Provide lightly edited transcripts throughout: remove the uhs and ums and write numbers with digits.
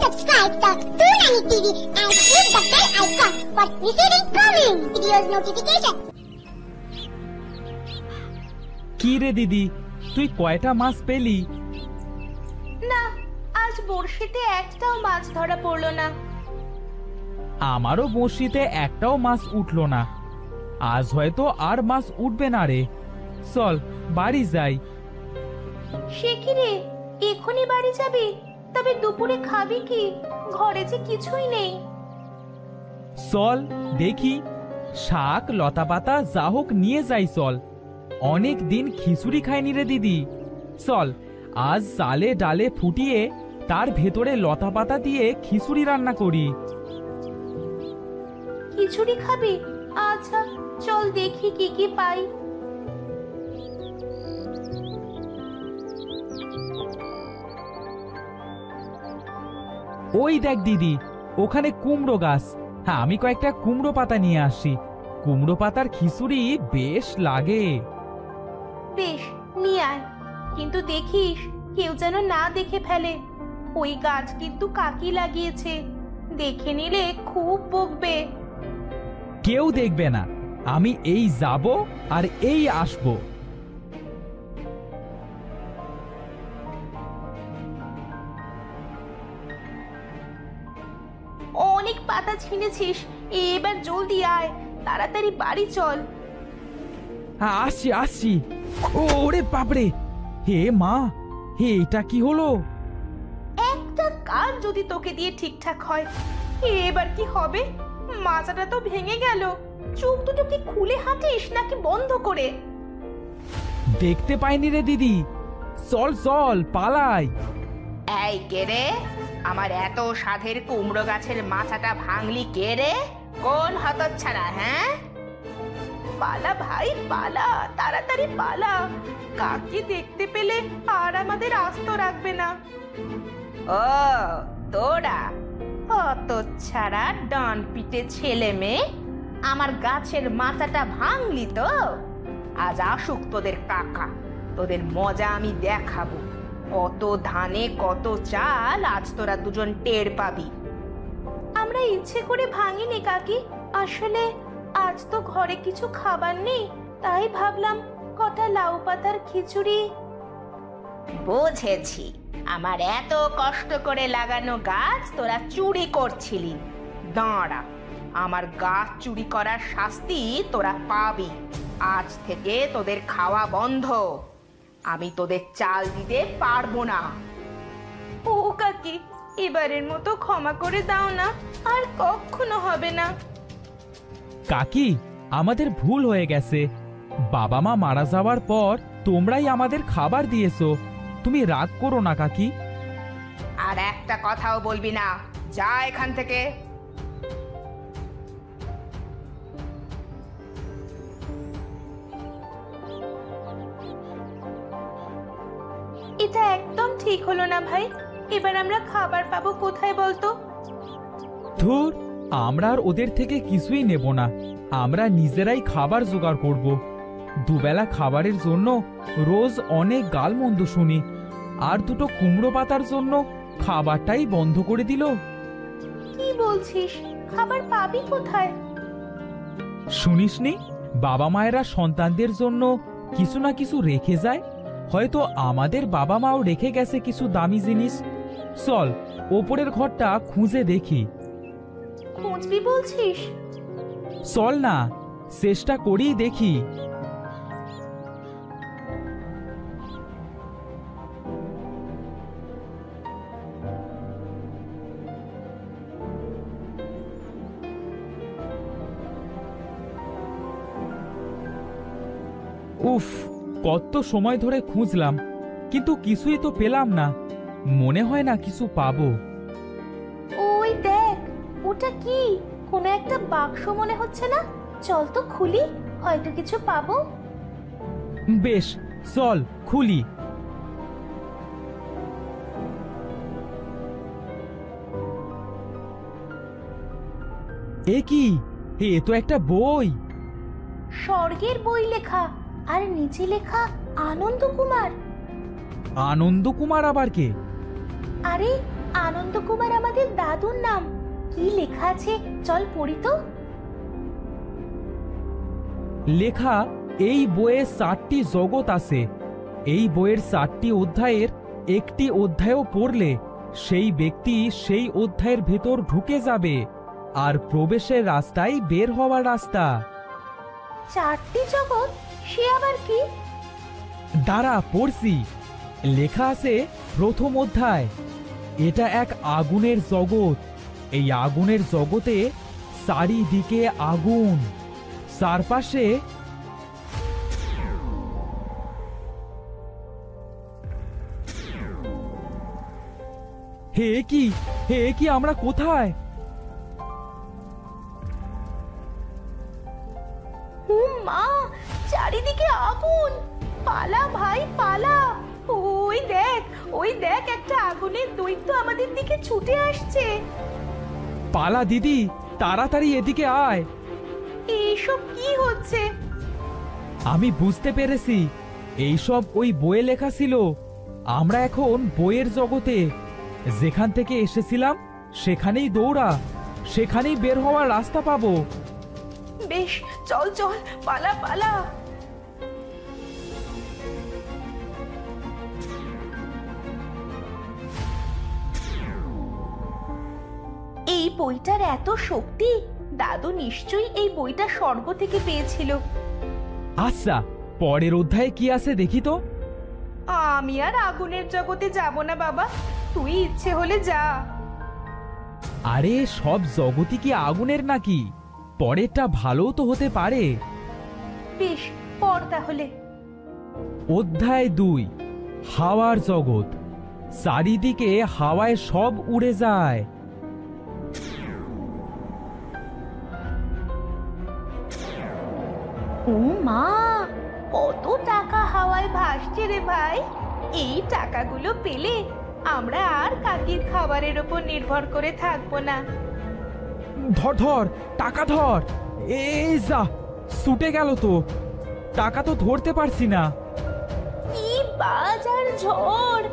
subscribe to Toonami TV and click the bell icon for receiving coming videos notification. কি রে দিদি, তুই কয়টা মাছ পেলি? না, আজ বড়শিতে একটাও মাছ ধরা পড়লো না। আমারও বড়শিতে একটাও মাছ উঠলো না। আজ হয়তো আর মাছ উঠবে না রে। চল বাড়ি যাই। সে কি রে, এখনই বাড়ি যাবি? তবে দুপুরে খাবি কি? ঘরে যে কিছুই নেই। চল দেখি, শাক লতা পাতা যা হোক নিয়ে যাই। চল, অনেক দিন খিচুড়ি খাইনি রে দিদি। চল আজ চালে ডালে ফুটিয়ে তার ভেতরে লতা পাতা দিয়ে খিচুড়ি রান্না করি। খিচুড়ি খাবি? আচ্ছা চল দেখি কি কি পাই। ওই দেখ দিদি, ওখানে কুমড়ো গাছ। হ্যাঁ, আমি কয়েকটা কুমড়ো পাতা নিয়ে আসি। কুমড়ো পাতার খিচুড়ি বেশ লাগে। বেশ, নিয়ে আয়, কিন্তু দেখিস কেউ যেন না দেখে ফেলে। ওই গাছ কিন্তু কাকি লাগিয়েছে, দেখে নিলে খুব বকবে। কেউ দেখবে না, আমি এই যাব আর এই আসব। অনেক পাতা ছিঁড়েছিস, এবার জলদি আয়, তাড়াতাড়ি বাড়ি চল। হ্যাঁ, আসছি আসছি। ওরে বাপরে, হে মা, হে এটা কি হলো? একটা কাজ যদি তোকে দিয়ে ঠিকঠাক হয়, এবার কি হবে? মাজাটা তো ভেঙে গেল। চোখ দুটো কি খুলে হাঁটিস নাকি বন্ধ করে? দেখতে পাইনি রে দিদি। চল চল পালাই। এই কে রে? আমার এত সাধের কুমড়ো গাছের মাথাটা ভাঙলি কে রে? কোন হতচ্ছাড়া? হ্যাঁ, পালা ভাই পালা, তাড়াতাড়ি পালা। কাকি দেখতে পেলে আর আমাদের আস্ত রাখবে না। ও তোরা হতচ্ছাড়া ডান পিটে ছেলে মেয়ে, আমার গাছের মাথাটা ভাঙলি তো? আজ আসুক তোদের কাকা, তোদের মজা আমি দেখাবো। কত ধানে কত চাল আজ তোরা দুজন টের পাবি। আমরা ইচ্ছে করে ভাঙিনি কাকি, আসলে আজ তো ঘরে কিছু খাবার নেই, তাই ভাবলাম কটা লাউ পাতার খিচুড়ি। বুঝেছি, আমার এত কষ্ট করে লাগানো গাছ তোরা চুরি করছিলি। দাঁড়া, আমার গাছ চুরি করার শাস্তি তোরা পাবি। আজ থেকে তোদের খাওয়া বন্ধ। আমি তোদের চাল দিতে পারবো না। ও কাকি, এবারের মতো ক্ষমা করে দাও না, আর কখনো হবে না। কাকি, আমাদের ভুল হয়ে গেছে। বাবা মা মারা যাওয়ার পর তোমরাই আমাদের খাবার দিয়েছো। তুমি রাগ করো না কাকি। আর একটা কথাও বলবি না, যা এখান থেকে। এটা একদম ঠিক হলো না ভাই। এবার আমরা খাবার পাবো কোথায় বলতো? ধুর, আমরা আর ওদের থেকে কিছুই নেব না। আমরা নিজেরাই খাবার জোগাড় করব। দুবেলা খাবারের জন্য রোজ অনেক গালমন্দ শুনি, আর দুটো কুমড়ো পাতার জন্য খাবারটাই বন্ধ করে দিল। কি বলছিস? খাবার পাবি কোথায়? শুনিসনি, বাবা মায়েরা সন্তানদের জন্য কিছু না কিছু রেখে যায়। হয়তো আমাদের বাবা মাও রেখে গেছে কিছু দামি জিনিস। চল ওপরের ঘরটা খুঁজে দেখি। খুঁজবি বলছিস? চল না, চেষ্টা করেই দেখি। উফ, কত সময় ধরে খুঁজলাম, কিন্তু কিছুই তো পেলাম না। মনে হয় না কিছু পাবো। ওই দেখ, ওটা কি? কোনো একটা বাক্স মনে হচ্ছে না? চল তো খুলি, হয়তো কিছু পাবো। বেশ, চল খুলি। এ কি? এ তো একটা বই। স্বর্গের বই লেখা, আর নিচে লেখা আনন্দ কুমার। আনন্দ কুমার আবার কে? আরে আনন্দকুমার আমাদের দাদুর নাম। কি লেখা আছে চল পড়ি তো। লেখা এই বইয়ে 7টি জগৎ আছে। এই বইয়ের 7টি অধ্যায়ের একটি অধ্যায়ও পড়লে সেই ব্যক্তি সেই অধ্যায়ের ভেতর ঢুকে যাবে, আর প্রবেশের রাস্তায় বের হওয়ার রাস্তা। 4টি জগৎ? সে আবার কি? দাঁড়া পড়ছি। লেখা আছে প্রথম অধ্যায়, এটা এক আগুনের জগৎ। এই আগুনের জগতে চারিদিকে আগুন, চারপাশে হে কি আমরা কোথায়? মা, চারিদিকে আগুন! পালা ভাই পালা! ওই দেখ একটা আগুনের দৈত্য আমাদের দিকে ছুটে আসছে। পালা দিদি, তাড়াতাড়ি এদিকে আয়। এইসব কি হচ্ছে? আমি বুঝতে পেরেছি, এইসব ওই বইয়ে লেখা ছিল। আমরা এখন বইয়ের জগতে। যেখান থেকে এসেছিলাম সেখানেই দৌড়া, সেখানেই বের হওয়ার রাস্তা পাবো। বেশ, চল চল, পালা পালা। এই বইটার এত শক্তি! দাদু নিশ্চয়ই এই বইটা স্বর্গ থেকে পেয়েছিল। আচ্ছা, পরের অধ্যায়ে কি আছে দেখি তো। আমি আর আগুনের জগতে যাব না বাবা, তুই ইচ্ছে হলে যা। আরে সব জগতই কি আগুনের নাকি? পরেরটা ভালো তো হতে পারে। বেশ, পড় তাহলে। অধ্যায় 2, হাওয়ার জগৎ। চারিদিকে হাওয়ায় সব উড়ে যায়। ও মা, কত টাকা হাওয়ায় ভাসছে রে ভাই! এই টাকাগুলো পেলে আমরা আর কাকির খাবারের উপর নির্ভর করে থাকবো না। ধর ধর, টাকা ধর। এই যা, ছুটে গেল তো। টাকা তো ধরতে পারছি না। কি বাজার ঝড়!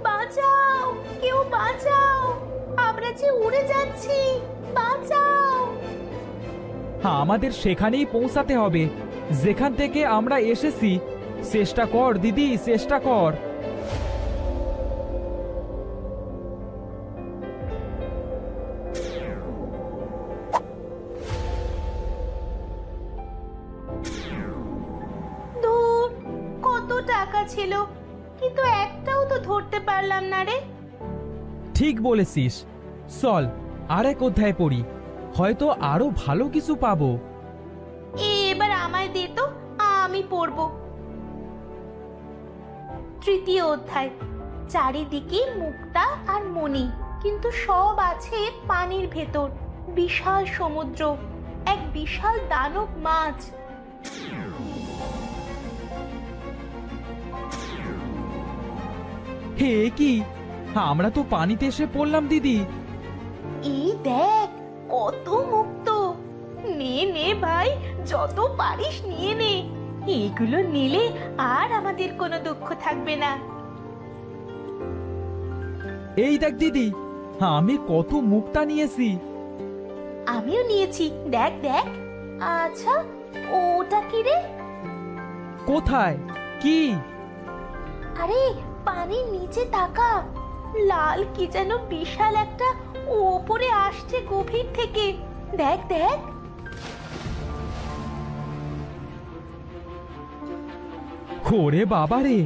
বাঁচাও, কেউ বাঁচাও! আমরা যে উড়ে যাচ্ছি, বাঁচাও! আমাদের সেখানেই পৌঁছাতে হবে যেখান থেকে আমরা এসেছি। চেষ্টা কর দিদি, চেষ্টা কর। ধুর, কত টাকা ছিল, কিন্তু একটাও তো ধরতে পারলাম না রে। ঠিক বলেছিস, চল আরেক অধ্যায় পড়ি, হয়তো আরো ভালো কিছু পাবো। এবার আমায় দে তো, আমি পড়বো। 3য় অধ্যায়, চারিদিকে মুক্তা আর মণি, কিন্তু সব আছে পানির ভেতর। বিশাল সমুদ্র, এক বিশাল দানব মাছ। হে কি, আমরা তো পানিতে এসে পড়লাম দিদি। এই দেখ, কত মুক্ত! নে নে ভাই, যত পারিস নিয়ে নে। এগুলো নিলে আর আমাদের কোনো দুঃখ থাকবে না। এই দেখ দিদি, আমি কত মুক্তা নিয়েছি। আমিও নিয়েছি, দেখ দেখ। আচ্ছা, ওটা কি রে? কোথায়? কি? আরে পানির নিচে তাকা, লাল কি যেন বিশাল একটা ওপরে আসছে গভীর থেকে। দেখ দেখ। ওরে বাবা রে,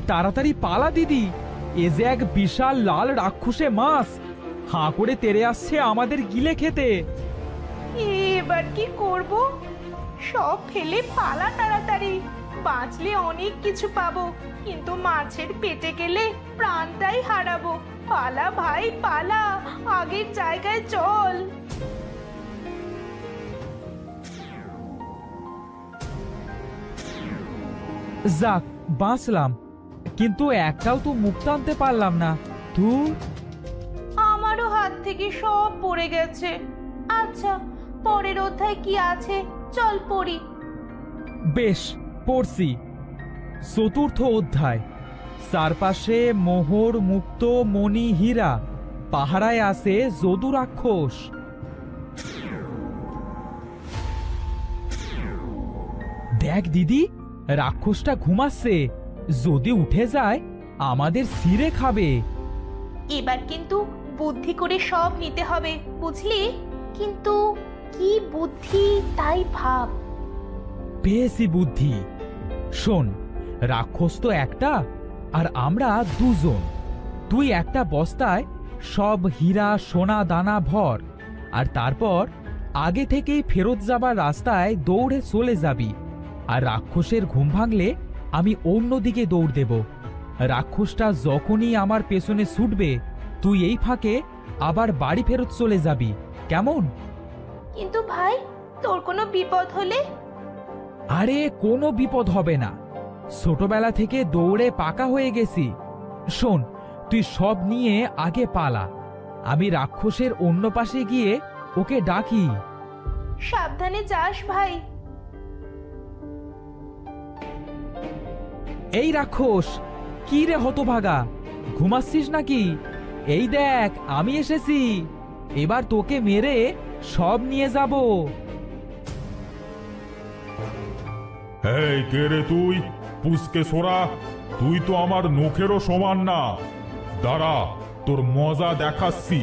তাড়াতাড়ি পালা দিদি। এ যে এক বিশাল লাল রাক্ষসে মাছ, হাঁ করে তেড়ে আসছে আমাদের গিলে খেতে। এবার কি করব? সব ফেলে পালা তাড়াতাড়ি, বাঁচলে অনেক কিছু পাবো, কিন্তু মাছের পেটে গেলে প্রাণটাই হারাবো। পালা ভাই পালা, আগের জায়গায় চল। যাক, বাঁচলাম, কিন্তু একটাও তো মুক্তা আনতে পারলাম না। তুই? আমারও হাত থেকে সব পড়ে গেছে। আচ্ছা, পরের অধ্যায় কি আছে চল পড়ি। বেশ, পড়ছি। 4র্থ অধ্যায়, চারপাশে মোহর মুক্ত মণি হীরা, পাহারায় আছে যদু রাক্ষস। দেখ দিদি, রাক্ষসটা ঘুমাচ্ছে, যদি উঠে যায় আমাদের ছিঁড়ে খাবে। এবার কিন্তু বুদ্ধি করে সব নিতে হবে, বুঝলি? কিন্তু কি বুদ্ধি তাই ভাব। পেয়েছি বুদ্ধি। শোন, রাক্ষস তো একটা আর আমরা দুজন। তুই একটা বস্তায় সব হীরা সোনা দানা ভর, আর তারপর আগে থেকেই ফেরত যাবার রাস্তায় দৌড়ে চলে যাবি। আর রাক্ষসের ঘুম ভাঙলে আমি অন্যদিকে দৌড় দেব। রাক্ষসটা যখনই আমার পেছনে ছুটবে তুই এই ফাঁকে আবার বাড়ি ফেরত চলে যাবি, কেমন? কিন্তু ভাই, তোর কোনো বিপদ হলে? আরে কোনো বিপদ হবে না, ছোটবেলা থেকে দৌড়ে পাকা হয়ে গেছি। শোন, তুই সব নিয়ে আগে পালা, আমি রাক্ষসের অন্য পাশে গিয়ে ওকে ডাকি। সাবধানে যাস ভাই। এই রাক্ষস, কি রে হতভাগা, ঘুমাচ্ছিস নাকি? এই দেখ, আমি এসেছি, এবার তোকে মেরে সব নিয়ে যাব। এই কে রে তুই? পুচকে সোরা, তুই তো আমার নখেরও সমান না। দাঁড়া, তোর মজা দেখাচ্ছি।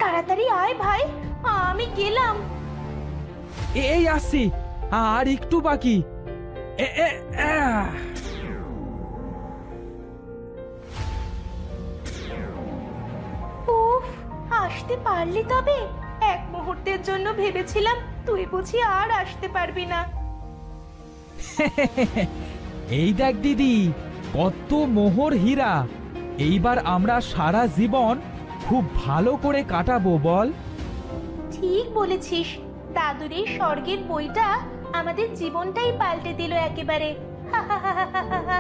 তাড়াতাড়ি আয় ভাই, আমি গেলাম। এই আসছি, আর একটু বাকি। আহ! উফ, আসতে পারলি তবে? এক মুহূর্তের জন্য ভেবেছিলাম তুই বুঝি আর আসতে পারবি না। এই দেখ দিদি, কত মোহর হীরা। এইবার আমরা সারা জীবন খুব ভালো করে কাটাবো, বল? ঠিক বলেছিস, দাদুর এই স্বর্গের বইটা আমাদের জীবনটাই পাল্টে দিল একেবারে। হা হা হা হা হা হা।